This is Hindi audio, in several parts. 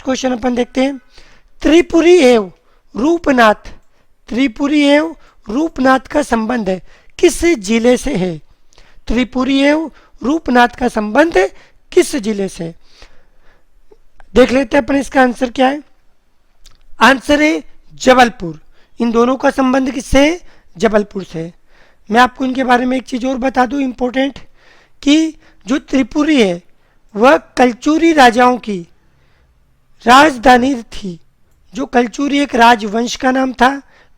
नेक्स्ट क्वेश्चन अपन देखते हैं, त्रिपुरी एवं रूपनाथ, त्रिपुरी एवं रूपनाथ का संबंध किस जिले से है? त्रिपुरी एवं रूपनाथ का संबंध किस जिले से? देख लेते हैं अपन इसका आंसर क्या है। आंसर है जबलपुर। इन दोनों का संबंध किससे है? जबलपुर से। मैं आपको इनके बारे में एक चीज और बता दूं इंपॉर्टेंट, कि जो त्रिपुरी है वह कलचुरी राजाओं की राजधानी थी। जो कलचुरी एक राजवंश का नाम था,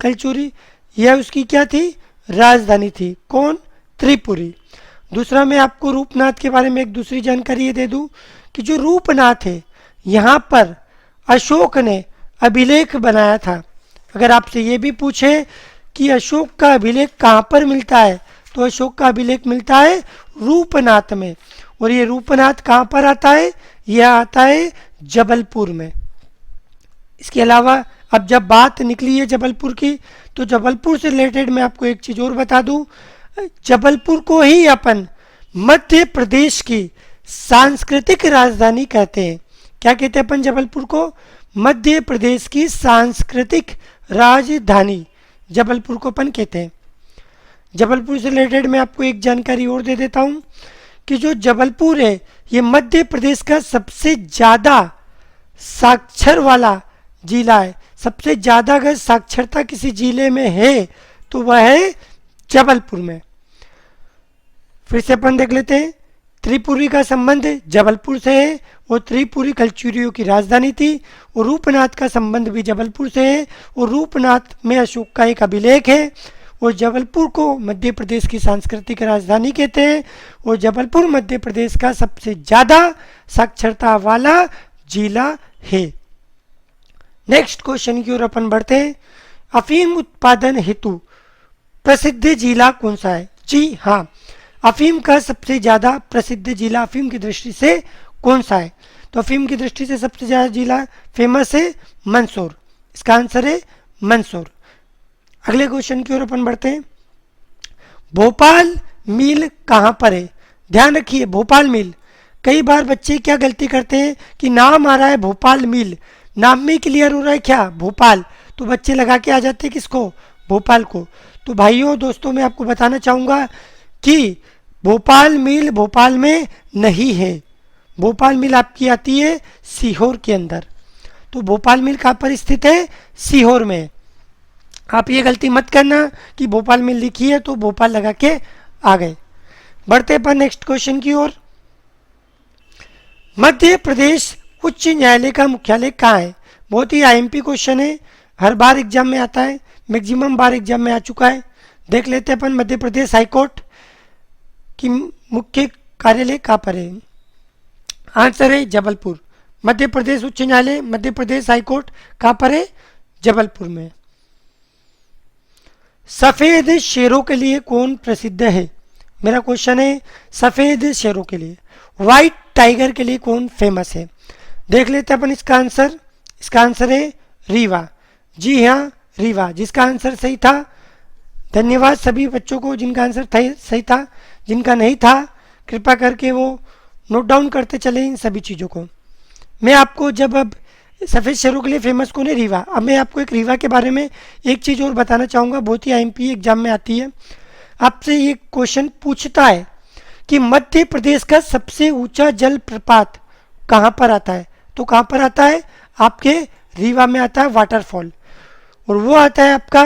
कलचुरी, यह उसकी क्या थी? राजधानी थी। कौन? त्रिपुरी। दूसरा मैं आपको रूपनाथ के बारे में एक दूसरी जानकारी ये दे दूं कि जो रूपनाथ है यहाँ पर अशोक ने अभिलेख बनाया था। अगर आपसे ये भी पूछे कि अशोक का अभिलेख कहाँ पर मिलता है, तो अशोक का अभिलेख मिलता है रूपनाथ में। और ये रूपनाथ कहाँ पर आता है? यह आता है जबलपुर में। इसके अलावा अब जब बात निकली है जबलपुर की, तो जबलपुर से रिलेटेड मैं आपको एक चीज और बता दूं, जबलपुर को ही अपन मध्य प्रदेश की सांस्कृतिक राजधानी कहते हैं। क्या कहते हैं अपन जबलपुर को? मध्य प्रदेश की सांस्कृतिक राजधानी जबलपुर को अपन कहते हैं। जबलपुर से रिलेटेड मैं आपको एक जानकारी और दे देता हूं कि जो जबलपुर है ये मध्य प्रदेश का सबसे ज्यादा साक्षर वाला जिला है। सबसे ज्यादा अगर साक्षरता किसी जिले में है तो वह है जबलपुर में। फिर से अपन देख लेते हैं, त्रिपुरी का संबंध जबलपुर से है और त्रिपुरी कलचुरियों की राजधानी थी। और रूपनाथ का संबंध भी जबलपुर से है और रूपनाथ में अशोक का एक अभिलेख है। और जबलपुर को मध्य प्रदेश की सांस्कृतिक राजधानी कहते हैं और जबलपुर मध्य प्रदेश का सबसे ज्यादा साक्षरता वाला जिला है। नेक्स्ट क्वेश्चन की ओर अपन बढ़ते हैं, अफीम उत्पादन हेतु प्रसिद्ध जिला कौन सा है? जी हाँ, अफीम का सबसे ज्यादा प्रसिद्ध जिला अफीम की दृष्टि से कौन सा है? तो अफीम की दृष्टि से सबसे ज्यादा जिला फेमस है मंदसौर। इसका आंसर है मंदसौर। अगले क्वेश्चन की ओर अपन बढ़ते हैं, भोपाल मिल कहाँ पर है? ध्यान रखिए, भोपाल मिल। कई बार बच्चे क्या गलती करते हैं कि नाम आ रहा है भोपाल मिल, नाम में क्लियर हो रहा है क्या? भोपाल, तो बच्चे लगा के आ जाते हैं किसको? भोपाल को। तो भाइयों दोस्तों मैं आपको बताना चाहूंगा कि भोपाल मिल भोपाल में नहीं है। भोपाल मिल आपकी आती है सीहोर के अंदर। तो भोपाल मिल कहाँ पर स्थित है? सीहोर में। आप ये गलती मत करना कि भोपाल मिल लिखी है तो भोपाल लगा के आ गए। बढ़ते पर नेक्स्ट क्वेश्चन की ओर, मध्य प्रदेश उच्च न्यायालय का मुख्यालय कहाँ है? बहुत ही आईएमपी क्वेश्चन है, हर बार एग्जाम में आता है, मैक्सिमम बार एग्जाम में आ चुका है। देख लेते हैं अपन, मध्य प्रदेश हाईकोर्ट की मुख्य कार्यालय कहाँ पर है? आंसर है जबलपुर। मध्य प्रदेश उच्च न्यायालय, मध्य प्रदेश हाईकोर्ट कहाँ पर है? जबलपुर में। सफेद शेरों के लिए कौन प्रसिद्ध है? मेरा क्वेश्चन है सफेद शेरों के लिए। व्हाइट टाइगर के लिए कौन फेमस है? देख लेते हैं अपन इसका आंसर। इसका आंसर है रीवा। जी हाँ, रीवा, जिसका आंसर सही था। धन्यवाद सभी बच्चों को जिनका आंसर सही था। जिनका नहीं था कृपया करके वो नोट डाउन करते चले इन सभी चीज़ों को। मैं आपको जब अब सफ़ेद शेरों के लिए फेमस कौन है? रीवा। अब मैं आपको एक रीवा के बारे में एक चीज़ और बताना चाहूँगा, बहुत ही आईएमपी एग्जाम में आती है। आपसे ये क्वेश्चन पूछता है कि मध्य प्रदेश का सबसे ऊंचा जलप्रपात कहाँ पर आता है? तो कहाँ पर आता है? आपके रीवा में आता है वाटरफॉल। और वो आता है आपका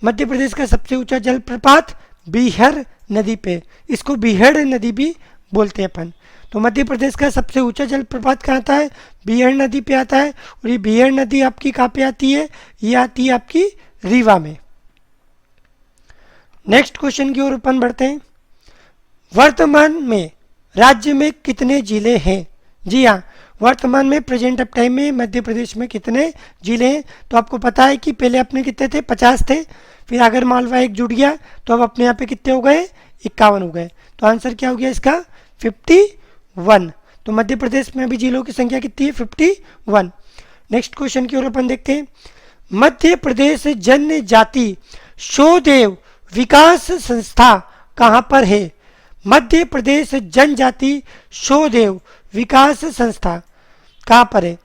मध्य प्रदेश का सबसे ऊंचा जलप्रपात बीहड़ नदी पे। इसको बीहड़ नदी भी बोलते हैं अपन। तो मध्य प्रदेश का सबसे ऊंचा जलप्रपात कहाँ आता है? बीहड़ नदी पे आता है। और ये बीहड़ नदी आपकी कहाँ पे आती है? ये आती है आपकी रीवा में। नेक्स्ट क्वेश्चन की ओर अपन बढ़ते हैं, वर्तमान में राज्य में कितने जिले हैं? जी हाँ, वर्तमान में प्रेजेंट ऑफ टाइम में मध्य प्रदेश में कितने जिले हैं? तो आपको पता है कि पहले अपने कितने थे? 50 थे। फिर आगर मालवा एक जुड़ गया तो अब अपने यहाँ पे कितने हो गए? 51 हो गए। तो आंसर क्या हो गया इसका? 51। तो मध्य प्रदेश में अभी जिलों की संख्या कितनी है? 51। नेक्स्ट क्वेश्चन की ओर अपन देखते हैं, मध्य प्रदेश जनजाति शोध एवं विकास संस्था कहाँ पर है? मध्य प्रदेश जनजाति शोध एवं विकास संस्था कहाँ पर है?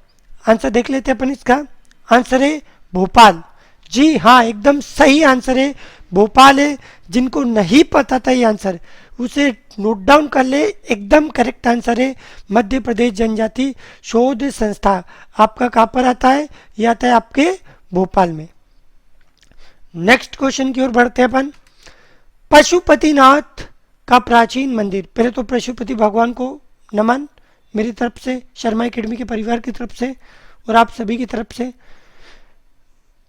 आंसर देख लेते हैं अपन इसका। आंसर है भोपाल। जी हाँ, एकदम सही आंसर है, भोपाल है। जिनको नहीं पता था ये आंसर, उसे नोट डाउन कर ले, एकदम करेक्ट आंसर है मध्य प्रदेश जनजाति शोध संस्था। आपका कहाँ पर आता है? ये आता है आपके भोपाल में। नेक्स्ट क्वेश्चन की ओर बढ़ते हैं अपन। पशुपतिनाथ का प्राचीन मंदिर। पहले तो पशुपति भगवान को नमन मेरी तरफ से, शर्मा एकेडमी के परिवार की तरफ से और आप सभी की तरफ से।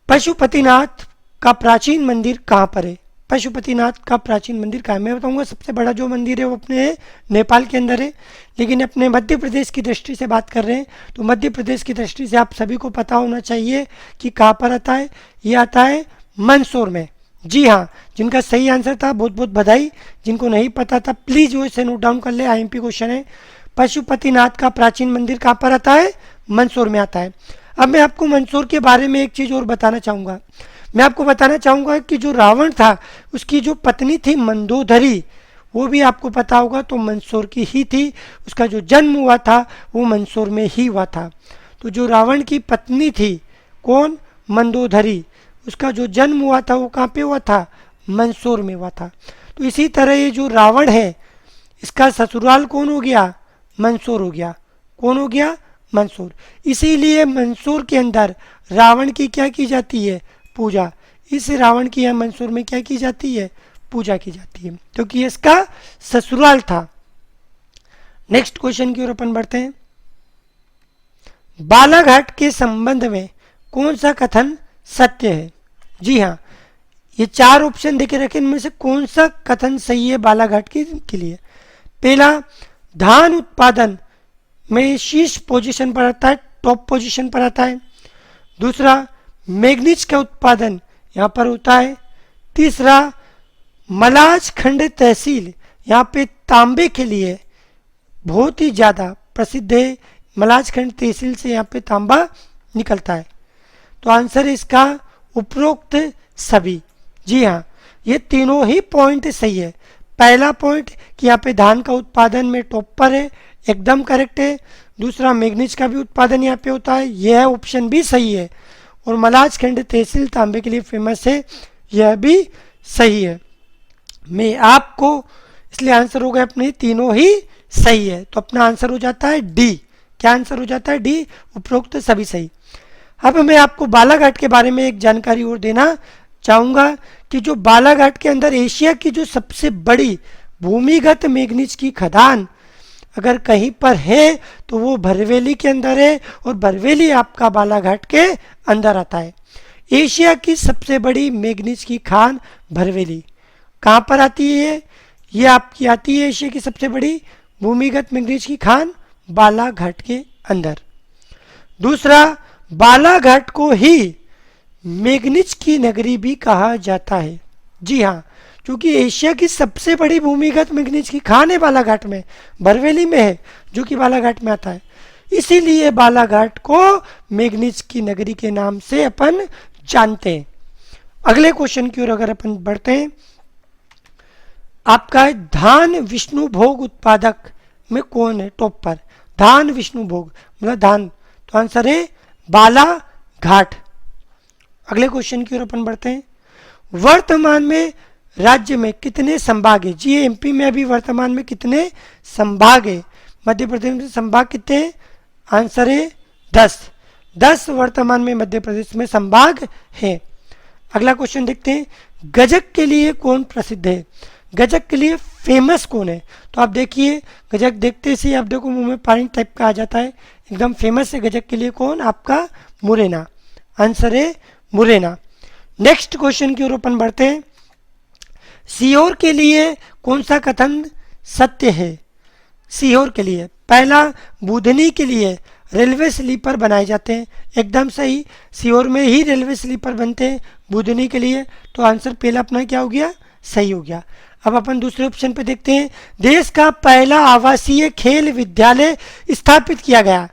पशुपतिनाथ का प्राचीन मंदिर कहाँ पर है? पशुपतिनाथ का प्राचीन मंदिर कहाँ है? मैं बताऊंगा सबसे बड़ा जो मंदिर है वो अपने नेपाल के अंदर है, लेकिन अपने मध्य प्रदेश की दृष्टि से बात कर रहे हैं तो मध्य प्रदेश की दृष्टि से आप सभी को पता होना चाहिए कि कहाँ पर आता है। ये आता है मंदसौर में। जी हाँ, जिनका सही आंसर था बहुत बहुत बधाई, जिनको नहीं पता था प्लीज वो इसे नोट डाउन कर ले, आईएमपी क्वेश्चन है। पशुपतिनाथ का प्राचीन मंदिर कहाँ पर आता है? मंदसौर में आता है। अब मैं आपको मंदसौर के बारे में एक चीज और बताना चाहूंगा। मैं आपको बताना चाहूंगा कि जो रावण था उसकी जो पत्नी थी मंदोदरी, वो भी आपको पता होगा तो मंदसौर की ही थी। उसका जो जन्म हुआ था वो मंदसौर में ही हुआ था। तो जो रावण की पत्नी थी कौन? मंदोदरी, उसका जो जन्म हुआ था वो कहाँ पे हुआ था? मंदसौर में हुआ था। तो इसी तरह ये जो रावण है इसका ससुराल कौन हो गया? मंदसौर हो गया। कौन हो गया? मंदसौर। इसीलिए मंदसौर के अंदर रावण की क्या की जाती है? पूजा। इस रावण की यहाँ मंदसौर में क्या की जाती है? पूजा की जाती है, क्योंकि ये इसका ससुराल था। नेक्स्ट क्वेश्चन की ओर अपन बढ़ते हैं। बालाघाट के संबंध में कौन सा कथन सत्य है? जी हाँ, ये चार ऑप्शन देके रखे, इनमें से कौन सा कथन सही है बालाघाट के लिए? पहला, धान उत्पादन में शीर्ष पोजीशन पर आता है, टॉप पोजीशन पर आता है। दूसरा, मैग्नीज का उत्पादन यहाँ पर होता है। तीसरा, मलाज खंड तहसील यहाँ पे तांबे के लिए बहुत ही ज़्यादा प्रसिद्ध है। मलाज खंड तहसील से यहाँ पे तांबा निकलता है। तो आंसर है इसका उपरोक्त सभी। जी हाँ, ये तीनों ही पॉइंट सही है। पहला पॉइंट कि यहाँ पे धान का उत्पादन में टॉप पर है, एकदम करेक्ट है। दूसरा, मैग्नीज का भी उत्पादन यहाँ पे होता है, यह ऑप्शन भी सही है। और मलाज खंड तहसील तांबे के लिए फेमस है, यह भी सही है। मैं आपको इसलिए आंसर हो गया अपने तीनों ही सही है, तो अपना आंसर हो जाता है डी। क्या आंसर हो जाता है? डी, उपरोक्त सभी सही। अब मैं आपको बालाघाट के बारे में एक जानकारी और देना चाहूँगा कि जो बालाघाट के अंदर एशिया की जो सबसे बड़ी भूमिगत मैग्नीज की खदान अगर कहीं पर है तो वो भरवेली के अंदर है, और भरवेली आपका बालाघाट के अंदर आता है। एशिया की सबसे बड़ी मैग्नीज की खान भरवेली कहाँ पर आती है? ये आपकी आती है एशिया की सबसे बड़ी भूमिगत मैग्नीज की खान बालाघाट के अंदर। दूसरा, बालाघाट को ही मैग्नीज की नगरी भी कहा जाता है। जी हाँ, क्योंकि एशिया की सबसे बड़ी भूमिगत मैग्नीज की खान है बालाघाट में, भरवेली में है, जो कि बालाघाट में आता है। इसीलिए बालाघाट को मैग्नीज की नगरी के नाम से अपन जानते हैं। अगले क्वेश्चन की ओर अगर अपन बढ़ते हैं, आपका धान विष्णु भोग उत्पादक में कौन है टॉप पर? धान विष्णु भोग मतलब धान, तो आंसर है बालाघाट। अगले क्वेश्चन की ओर अपन बढ़ते हैं। वर्तमान में राज्य में कितने संभाग है? जी, एमपी में अभी वर्तमान में कितने संभाग है? मध्य प्रदेश में संभाग कितने हैं? आंसर है 10। 10 वर्तमान में मध्य प्रदेश में संभाग है। अगला क्वेश्चन देखते हैं। गजक के लिए कौन प्रसिद्ध है? गजक के लिए फेमस कौन है? तो आप देखिए, गजक देखते से आप देखो मुंह में पानी टाइप का आ जाता है, एकदम फेमस है गजक के लिए कौन? आपका मुरैना। आंसर है मुरैना। नेक्स्ट क्वेश्चन की ओर अपन बढ़ते हैं। सीहोर के लिए कौन सा कथन सत्य है? सीहोर के लिए पहला, बुधनी के लिए रेलवे स्लीपर बनाए जाते हैं, एकदम सही। सीहोर में ही रेलवे स्लीपर बनते हैं बुधनी के लिए, तो आंसर पहला अपना क्या हो गया? सही हो गया। अब अपन दूसरे ऑप्शन पे देखते हैं। देश का पहला आवासीय खेल विद्यालय स्थापित किया गया,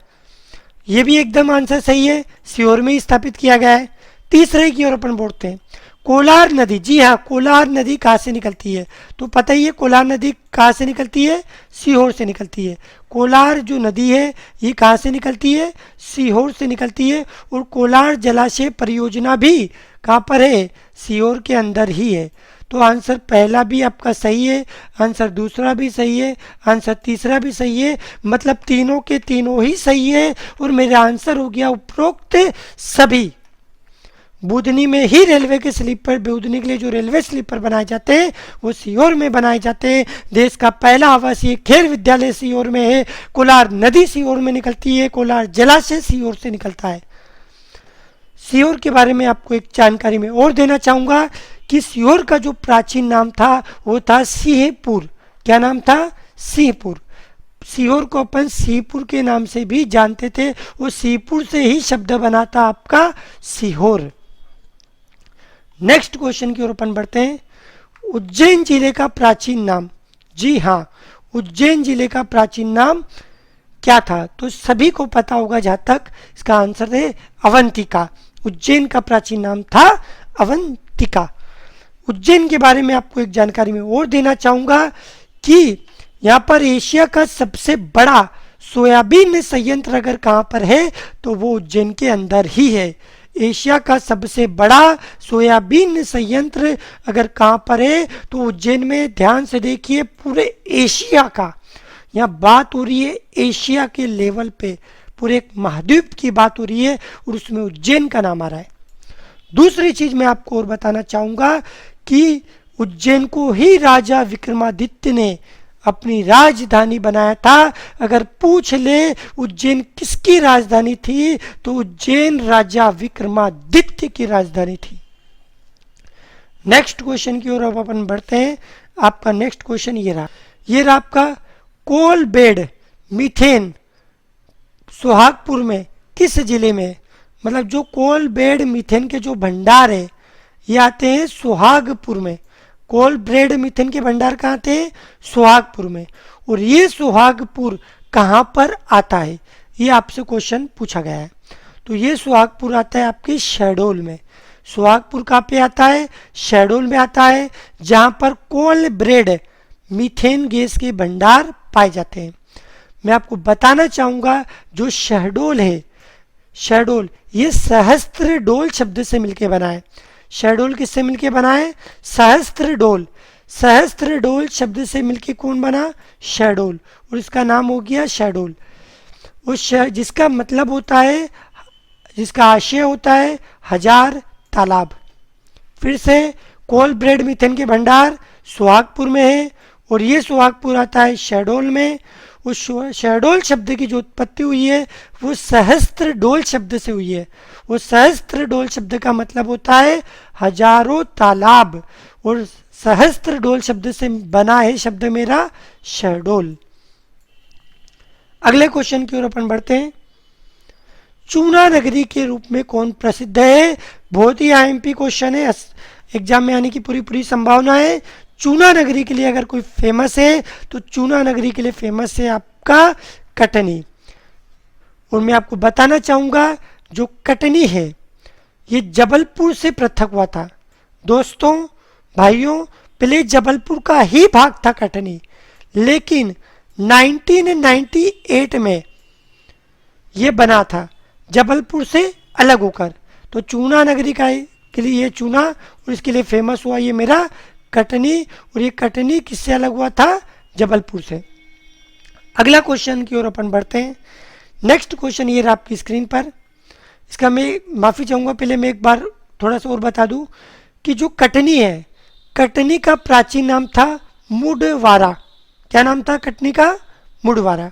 ये भी एकदम आंसर सही है, सीहोर में ही स्थापित किया गया है। तीसरे की ओर अपन बढ़ते हैं। कोलार नदी, जी हाँ, कोलार नदी कहाँ से निकलती है? तो पता ही है कोलार नदी कहाँ से निकलती है? सीहोर से निकलती है। कोलार जो नदी है ये कहाँ से निकलती है? सीहोर से निकलती है। और कोलार जलाशय परियोजना भी कहाँ पर है? सीहोर के अंदर ही है। तो आंसर पहला भी आपका सही है, आंसर दूसरा भी सही है, आंसर तीसरा भी सही है, मतलब तीनों के तीनों ही सही है। और मेरा आंसर हो गया उपरोक्त सभी। बुधनी में ही रेलवे के स्लीपर, बुधनी के लिए जो रेलवे स्लीपर बनाए जाते हैं वो सीहोर में बनाए जाते हैं। देश का पहला आवासीय खेल विद्यालय सीहोर में है। कोलार नदी सीहोर में निकलती है, कोलार जलाशय सीहोर से निकलता है। सीहोर के बारे में आपको एक जानकारी मैं और देना चाहूँगा कि सीहोर का जो प्राचीन नाम था वो था सिंहपुर। क्या नाम था? सिंहपुर। सीहोर को अपन सिंहपुर के नाम से भी जानते थे, वो सिंहपुर से ही शब्द बना था आपका सीहोर। नेक्स्ट क्वेश्चन की ओर अपन बढ़ते हैं। उज्जैन जिले का प्राचीन नाम, जी हाँ, उज्जैन जिले का प्राचीन नाम क्या था? तो सभी को पता होगा, जहां तक इसका आंसर है अवंतिका। उज्जैन का प्राचीन नाम था अवंतिका। उज्जैन के बारे में आपको एक जानकारी मैं और देना चाहूंगा कि यहाँ पर एशिया का सबसे बड़ा सोयाबीन संयंत्र अगर कहाँ पर है तो वो उज्जैन के अंदर ही है। एशिया का सबसे बड़ा सोयाबीन संयंत्र अगर कहाँ पर है तो उज्जैन में। ध्यान से देखिए, पूरे एशिया का, यहाँ बात हो रही है एशिया के लेवल पे, पूरे एक महाद्वीप की बात हो रही है और उसमें उज्जैन का नाम आ रहा है। दूसरी चीज मैं आपको और बताना चाहूंगा कि उज्जैन को ही राजा विक्रमादित्य ने अपनी राजधानी बनाया था। अगर पूछ ले उज्जैन किसकी राजधानी थी तो उज्जैन राजा विक्रमादित्य की राजधानी थी। नेक्स्ट क्वेश्चन की ओर अब अपन बढ़ते हैं। आपका नेक्स्ट क्वेश्चन ये रहा आपका कोल बेड मीथेन सोहागपुर में किस जिले में? मतलब जो कोल बेड मीथेन के जो भंडार है ये आते हैं सोहागपुर में। कोल ब्रेड मीथेन के भंडार कहाँ थे? सोहागपुर में। और ये सोहागपुर कहाँ पर आता है ये आपसे क्वेश्चन पूछा गया है। तो ये सोहागपुर आता है आपके शहडोल में। सोहागपुर कहाँ पे आता है? शहडोल में आता है, जहाँ पर कोल ब्रेड मीथेन गैस के भंडार पाए जाते हैं। मैं आपको बताना चाहूँगा जो शहडोल है, शहडोल ये सहस्त्रडोल शब्द से मिलके बना है। शहडोल किससे मिलके बना है? सहस्त्रडोल। सहस्त्रडोल शब्द से मिलके कौन बना? शहडोल। और इसका नाम हो गया शहडोल। उस जिसका मतलब होता है, जिसका आशय होता है हजार तालाब। फिर से कोल ब्रेड मीथेन के भंडार सोहागपुर में है और ये सोहागपुर आता है शहडोल में। उस शहडोल शब्द की जो उत्पत्ति हुई है वो सहस्त्रडोल शब्द से हुई है। वो सहस्त्रडोल शब्द का मतलब होता है हजारों तालाब, और सहस्त्रडोल शब्द से बना है शब्द मेरा शहडोल। अगले क्वेश्चन की ओर अपन बढ़ते हैं। चूना नगरी के रूप में कौन प्रसिद्ध है? बहुत ही आईएमपी क्वेश्चन है, एग्जाम में आने की पूरी पूरी संभावना है। चूना नगरी के लिए अगर कोई फेमस है तो चूना नगरी के लिए फेमस है आपका कटनी। और मैं आपको बताना चाहूंगा जो कटनी है ये जबलपुर से पृथक हुआ था। दोस्तों भाइयों, पहले जबलपुर का ही भाग था कटनी, लेकिन 1998 में ये बना था जबलपुर से अलग होकर। तो चूना नगरी का के लिए ये चूना और इसके लिए फेमस हुआ ये मेरा कटनी। और ये कटनी किससे अलग हुआ था? जबलपुर से। अगला क्वेश्चन की ओर अपन बढ़ते हैं। नेक्स्ट क्वेश्चन ये रहा आपकी स्क्रीन पर। इसका मैं माफ़ी चाहूँगा, पहले मैं एक बार थोड़ा सा और बता दूं कि जो कटनी है, कटनी का प्राचीन नाम था मुडवारा। क्या नाम था कटनी का? मुडवारा।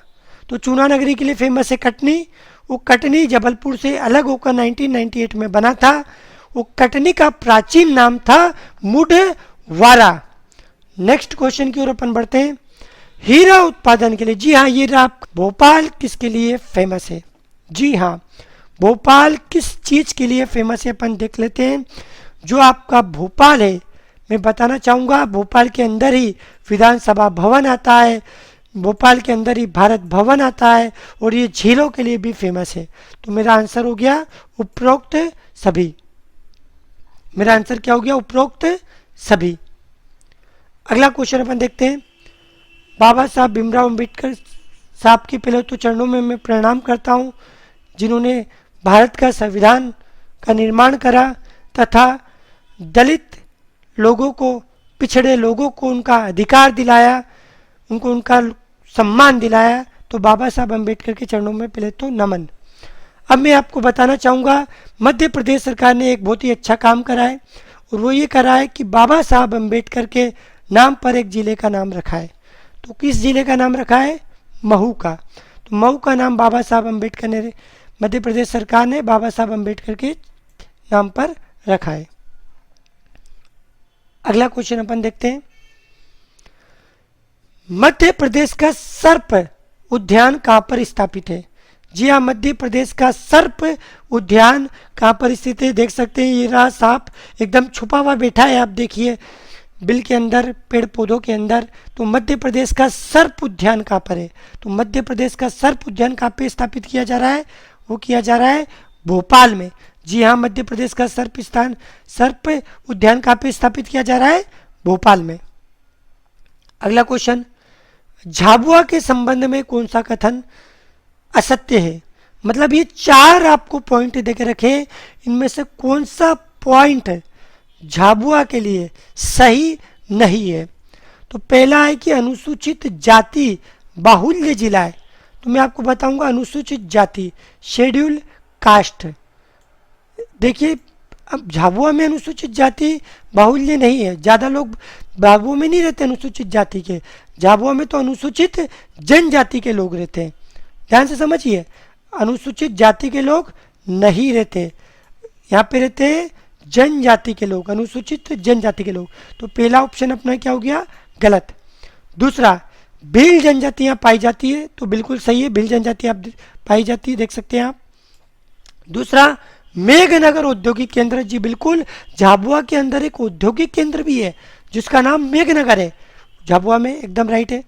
तो चूना नगरी के लिए फेमस है कटनी। वो कटनी जबलपुर से अलग होकर 1998 में बना था। वो कटनी का प्राचीन नाम था मुडवारा। नेक्स्ट क्वेश्चन की ओर अपन बढ़ते हैं। हीरा उत्पादन के लिए, जी हाँ, ये रहा भोपाल किसके लिए फेमस है? जी हाँ, भोपाल किस चीज के लिए फेमस है अपन देख लेते हैं। जो आपका भोपाल है, मैं बताना चाहूँगा भोपाल के अंदर ही विधानसभा भवन आता है, भोपाल के अंदर ही भारत भवन आता है और ये झीलों के लिए भी फेमस है। तो मेरा आंसर हो गया उपरोक्त सभी। मेरा आंसर क्या हो गया? उपरोक्त सभी। अगला क्वेश्चन अपन देखते हैं। बाबा साहब भीमराव अंबेडकर साहब के पहले तो चरणों में मैं प्रणाम करता हूँ, जिन्होंने भारत का संविधान का निर्माण करा तथा दलित लोगों को, पिछड़े लोगों को उनका अधिकार दिलाया, उनको उनका सम्मान दिलाया। तो बाबा साहब अम्बेडकर के चरणों में पहले तो नमन। अब मैं आपको बताना चाहूँगा, मध्य प्रदेश सरकार ने एक बहुत ही अच्छा काम करा है, और वो ये करा है कि बाबा साहब अम्बेडकर के नाम पर एक जिले का नाम रखा है। तो किस जिले का नाम रखा है? महू का। तो महू का नाम बाबा साहब अम्बेडकर ने, मध्य प्रदेश सरकार ने बाबा साहब अम्बेडकर के नाम पर रखा है। अगला क्वेश्चन अपन देखते हैं। मध्य प्रदेश का सर्प उद्यान कहाँ पर स्थापित है? जी हाँ, मध्य प्रदेश का सर्प उद्यान कहाँ पर स्थित है? देख सकते हैं ये रहा सांप, एकदम छुपा हुआ बैठा है, आप देखिए बिल के अंदर, पेड़ पौधों के अंदर। तो मध्य प्रदेश का सर्प उद्यान कहाँ पर है? तो मध्य प्रदेश का सर्प उद्यान कहाँ पे स्थापित किया जा रहा है? वो किया जा रहा है भोपाल में। जी हाँ, मध्य प्रदेश का सर्प उद्यान कहाँ पे स्थापित किया जा रहा है? भोपाल में। अगला क्वेश्चन, झाबुआ के संबंध में कौन सा कथन असत्य है? मतलब ये चार आपको पॉइंट देके रखे, इनमें से कौन सा पॉइंट झाबुआ के लिए सही नहीं है? तो पहला है कि अनुसूचित जाति बाहुल्य जिला है। तो मैं आपको बताऊंगा अनुसूचित जाति, शेड्यूल कास्ट। देखिए, अब झाबुआ में अनुसूचित जाति बाहुल्य नहीं है, ज़्यादा लोग झाबुआ में नहीं रहते अनुसूचित जाति के। झाबुआ में तो अनुसूचित जनजाति के लोग रहते हैं। ध्यान से समझिए, अनुसूचित जाति के लोग नहीं रहते, यहाँ पे रहते हैं जनजाति के लोग, अनुसूचित जनजाति के लोग। तो पहला ऑप्शन अपना क्या हो गया? गलत। दूसरा, भील जनजातियाँ पाई जाती है, तो बिल्कुल सही है, भील जनजातियाँ पाई जाती है, देख सकते हैं आप। दूसरा, मेघनगर औद्योगिक केंद्र, जी बिल्कुल, झाबुआ के अंदर एक औद्योगिक केंद्र भी है जिसका नाम मेघनगर है, झाबुआ में, एकदम राइट है।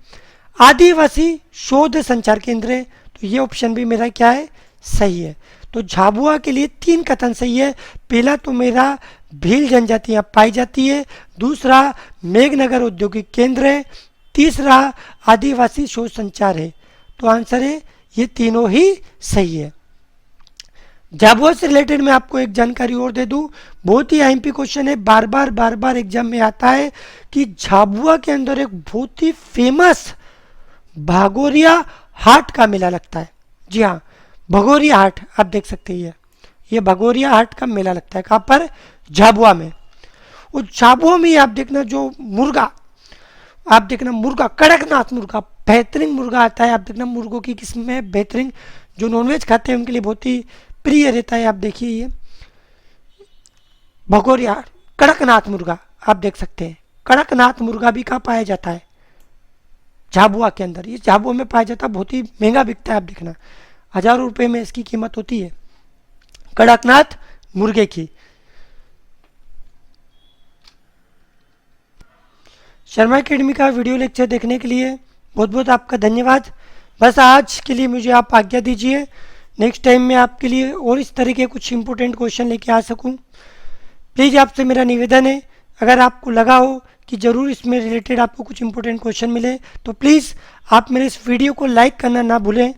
आदिवासी शोध संचार केंद्र है, तो ये ऑप्शन भी मेरा क्या है? सही है। तो झाबुआ के लिए 3 कथन सही है। पहला तो मेरा भील जनजातियाँ पाई जाती है, दूसरा मेघनगर औद्योगिक केंद्र है, तीसरा आदिवासी शोध संचार है। तो आंसर है ये तीनों ही सही है। झाबुआ से रिलेटेड मैं आपको एक जानकारी और दे दूं, बहुत ही आईएमपी क्वेश्चन है, बार बार एग्जाम में आता है कि झाबुआ के अंदर एक बहुत ही फेमस भागोरिया हाट का मेला लगता है। जी हाँ, भगोरिया हाट, आप देख सकते हैं ये भगोरिया हाट का मेला लगता है। कहाँ पर? झाबुआ में। और झाबुआ में आप देखना जो मुर्गा, आप देखना मुर्गा, कड़कनाथ मुर्गा, बेहतरीन मुर्गा आता है। आप देखना मुर्गों की किस्म में बेहतरीन, जो नॉनवेज खाते हैं उनके लिए बहुत ही प्रिय रहता है। आप देखिए ये भगोरिया कड़कनाथ मुर्गा, आप देख सकते हैं कड़कनाथ मुर्गा भी कहाँ पाया जाता है? झाबुआ के अंदर। ये झाबुआ में पाया जाता है, बहुत ही महंगा बिकता है। आप देखना हजारों रुपए में इसकी कीमत होती है कड़कनाथ मुर्गे की। शर्मा एकेडमी का वीडियो लेक्चर देखने के लिए बहुत बहुत आपका धन्यवाद। बस आज के लिए मुझे आप आज्ञा दीजिए, नेक्स्ट टाइम मैं आपके लिए और इस तरह के कुछ इंपॉर्टेंट क्वेश्चन लेके आ सकूं। प्लीज़ आपसे मेरा निवेदन है, अगर आपको लगा हो कि ज़रूर इसमें रिलेटेड आपको कुछ इंपॉर्टेंट क्वेश्चन मिले तो प्लीज़ आप मेरे इस वीडियो को लाइक करना ना भूलें,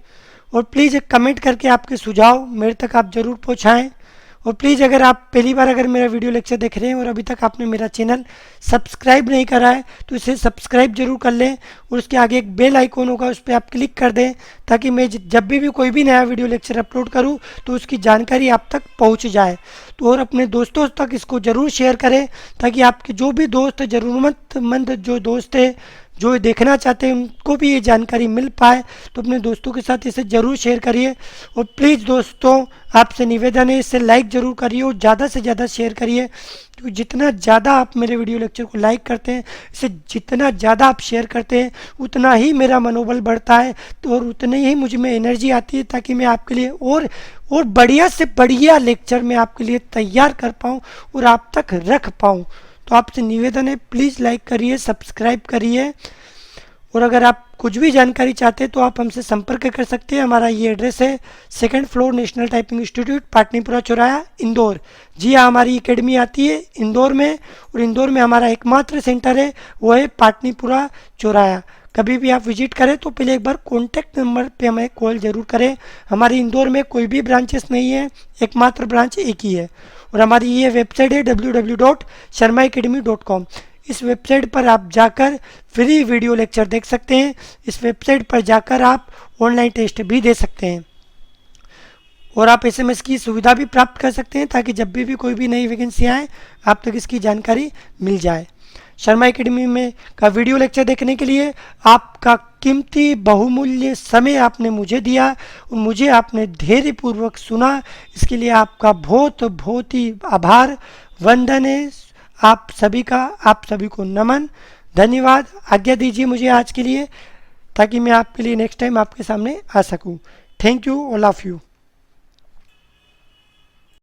और प्लीज़ एक कमेंट करके आपके सुझाव मेरे तक आप ज़रूर पहुंचाएं। और प्लीज़ अगर आप पहली बार अगर मेरा वीडियो लेक्चर देख रहे हैं और अभी तक आपने मेरा चैनल सब्सक्राइब नहीं करा है तो इसे सब्सक्राइब जरूर कर लें, और उसके आगे एक बेल आइकॉन होगा, उस पर आप क्लिक कर दें, ताकि मैं जब भी कोई भी नया वीडियो लेक्चर अपलोड करूं तो उसकी जानकारी आप तक पहुंच जाए। तो और अपने दोस्तों तक इसको ज़रूर शेयर करें, ताकि आपके जो भी दोस्त, ज़रूरतमंद जो दोस्त है, जो देखना चाहते हैं, उनको भी ये जानकारी मिल पाए। तो अपने दोस्तों के साथ इसे ज़रूर शेयर करिए। और प्लीज़ दोस्तों, आपसे निवेदन है, इसे लाइक ज़रूर करिए और ज़्यादा से ज़्यादा शेयर करिए, क्योंकि जितना ज़्यादा आप मेरे वीडियो लेक्चर को लाइक करते हैं, इसे जितना ज़्यादा आप शेयर करते हैं, उतना ही मेरा मनोबल बढ़ता है, तो और उतनी ही मुझ में एनर्जी आती है, ताकि मैं आपके लिए और बढ़िया से बढ़िया लेक्चर मैं आपके लिए तैयार कर पाऊँ और आप तक रख पाऊँ। तो आपसे निवेदन है, प्लीज़ लाइक करिए, सब्सक्राइब करिए, और अगर आपको कुछ भी जानकारी चाहते हैं तो आप हमसे संपर्क कर सकते हैं। हमारा ये एड्रेस है 2nd floor national typing institute, Patnipura चौराहा, इंदौर। जी हाँ, हमारी एकेडमी आती है इंदौर में, और इंदौर में हमारा एकमात्र सेंटर है वो है पाटनीपुरा चौराहा। कभी भी आप विजिट करें तो पहले एक बार कॉन्टैक्ट नंबर पे हमें कॉल ज़रूर करें। हमारी इंदौर में कोई भी ब्रांचेस नहीं है, एकमात्र ब्रांच एक ही है। और हमारी ये वेबसाइट है www.sharmaacademy.com। इस वेबसाइट पर आप जाकर फ्री वीडियो लेक्चर देख सकते हैं। इस वेबसाइट पर जाकर आप ऑनलाइन टेस्ट भी दे सकते हैं, और आप एसएमएस की सुविधा भी प्राप्त कर सकते हैं ताकि जब भी कोई भी नई वैकेंसी आए आप तक इसकी जानकारी मिल जाए। शर्मा एकेडमी में का वीडियो लेक्चर देखने के लिए आपका कीमती बहुमूल्य समय आपने मुझे दिया और मुझे आपने धैर्यपूर्वक सुना, इसके लिए आपका बहुत बहुत ही आभार, वंदन है आप सभी का, आप सभी को नमन, धन्यवाद। आज्ञा दीजिए मुझे आज के लिए, ताकि मैं आपके लिए नेक्स्ट टाइम आपके सामने आ सकूं। Thank you, all of you.